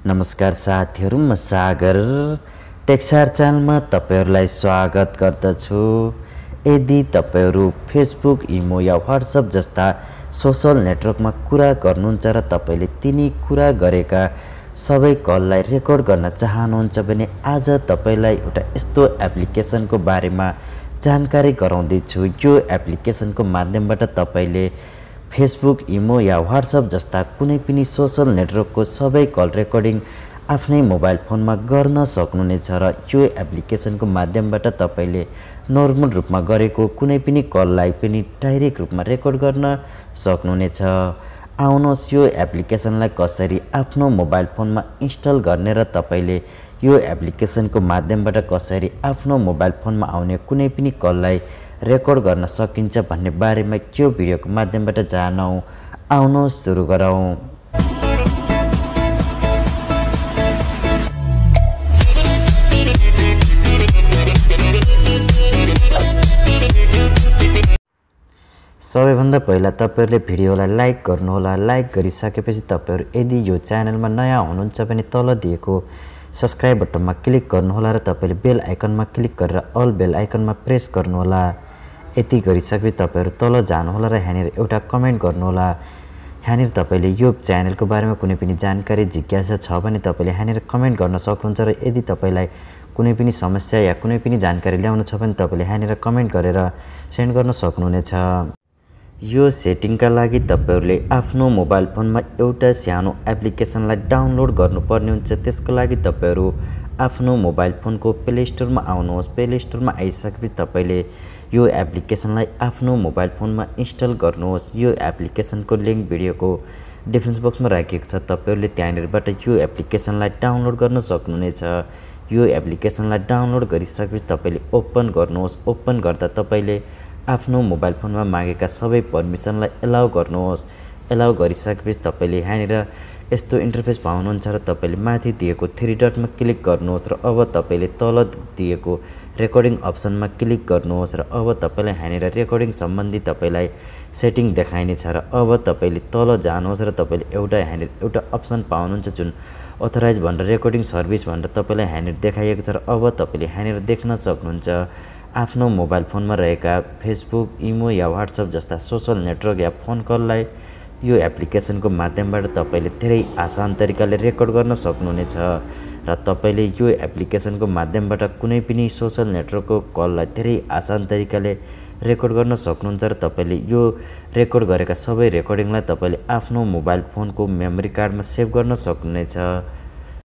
नमस्कार साथीहरु, म सागर टेक्सार च्यानलमा तपाईहरुलाई स्वागत गर्दछु। यदि तपाईहरु फेसबुक, इमो या व्हाट्सएप जस्ता सोशल नेटवर्कमा कुरा गर्नुहुन्छ र तपाईले तिनी कुरा गरेका सबै कललाई रेकर्ड गर्न चाहनुहुन्छ भने आज तपाईलाई एउटा यस्तो एप्लिकेसनको बारेमा जानकारी गराउँदै छु। यो एप्लिकेसनको माध्यमबाट तपाईले फेसबुक, इमो या व्हाट्सएप जस्ता कुनै पनि सोशल नेटवर्कको सबै कल रेकर्डिङ आफ्नै मोबाइल फोनमा गर्न सक्नुहुनेछ र यो एप्लिकेसनको माध्यमबाट तपाईले नर्मल रूपमा गरेको कुनै पनि कललाई पनि डाइरेक्ट रूपमा रेकर्ड गर्न सक्नुहुनेछ। आउनुहोस् यो एप्लिकेसनलाई कसरी आफ्नो मोबाइल फोनमा इन्स्टल गर्ने र तपाईले यो एप्लिकेसनको माध्यमबाट कसरी आफ्नो मोबाइल फोनमा आउने कुनै पनि कललाई रेकर्ड गर्न सकिन्छ भन्ने बारेमा यो भिडियोको माध्यमबाट जानौं। आउनुहोस् सुरु गरौं। सबैभन्दा पहिला तपाईहरुले भिडियोलाई लाइक गर्नुहोला। लाइक गरिसकेपछि तपाईहरु यदि यो च्यानलमा नयाँ हुनुहुन्छ भने तल दिएको सब्स्क्राइब बटनमा क्लिक गर्नुहोला र तपाईले बेल आइकनमा क्लिक गरेर अल बेल आइकनमा प्रेस गर्नुहोला। यति गरिसकेपछि तपाईहरु तल जानुहोला र यहाँनिर एउटा कमेन्ट गर्नुहोला। यहाँनिर तपाईले यो च्यानलको बारेमा कुनै पनि जानकारी जिज्ञासा छ भने तपाईले यहाँनिर कमेन्ट गर्न सक्नुहुन्छ र यदि तपाईलाई कुनै पनि समस्या या कुनै पनि जानकारी ल्याउनु छ भने तपाईले यहाँनिर कमेन्ट गरेर सेन्ड गर्न सक्नुहुनेछ। यो सेटिङका लागि तपाईहरुले आफ्नो मोबाइल फोनमा एउटा सानो एप्लिकेसनलाई डाउनलोड गर्नुपर्ने हुन्छ। त्यसको लागि तपाईहरु आफ्नो मोबाइल फोनको प्ले स्टोरमा आउनुहोस्। प्ले स्टोरमा आइसकेपछि तपाईले यो एप्लिकेसनलाई आफ्नो मोबाइल फोनमा इन्स्टल गर्नुहोस्। यो एप्लिकेसनको लिंक भिडियोको डिस्क्रिप्सन बक्समा राखिएको छ। तपाईहरुले त्यहाँनिरबाट यो एप्लिकेसनलाई डाउनलोड गर्न सक्नुहुनेछ। यो एप्लिकेसनलाई डाउनलोड गरिसकेपछि तपाईले ओपन गर्नुहोस्। ओपन गर्दा तपाईले आफ्नो मोबाइल फोनमा मागेका सबै परमिसनलाई एलाउ गर्नुहोस्। एलाउ गरिसकेपछि तपाईले यहाँनिर यस्तो इन्टरफेस पाउनुहुन्छ र तपाईले माथि दिएको थ्री डटमा क्लिक गर्नुहोस् र अब तपाईले तल दिएको रेकर्डिङ अप्सनमा क्लिक गर्नुहोस् र अब तपाईलाई यहाँनिर रेकर्डिङ सम्बन्धी तपाईलाई सेटिङ देखाइनेछ र अब तपाईले तल जानुहोस् र तपाईले यहाँनिर एउटा अप्सन पाउनुहुन्छ जुन अथराइज भनेर रेकर्डिङ सर्भिस भनेर तपाईलाई यहाँनिर देखाइएको छ र अब तपाईले यहाँनिर देख्न सक्नुहुन्छ आफ्नो मोबाइल फोनमा रहेका फेसबुक, इमो या व्हाट्सएप जस्ता सोशल नेटवर्क या फोन कललाई यो एप्लिकेसनको माध्यमबाट तपाईले धेरै आसान तरिकाले रेकर्ड गर्न सक्नुहुनेछ र तपाईले यो एप्लिकेसनको माध्यमबाट कुनै पनि सोशल नेटवर्कको कललाई धेरै आसान तरिकाले रेकर्ड गर्न सक्नुहुन्छ र तपाईले यो रेकर्ड गरेका सबै रेकर्डिङलाई तपाईले आफ्नो मोबाइल फोनको मेमोरी कार्डमा सेभ गर्न सक्नुहुनेछ।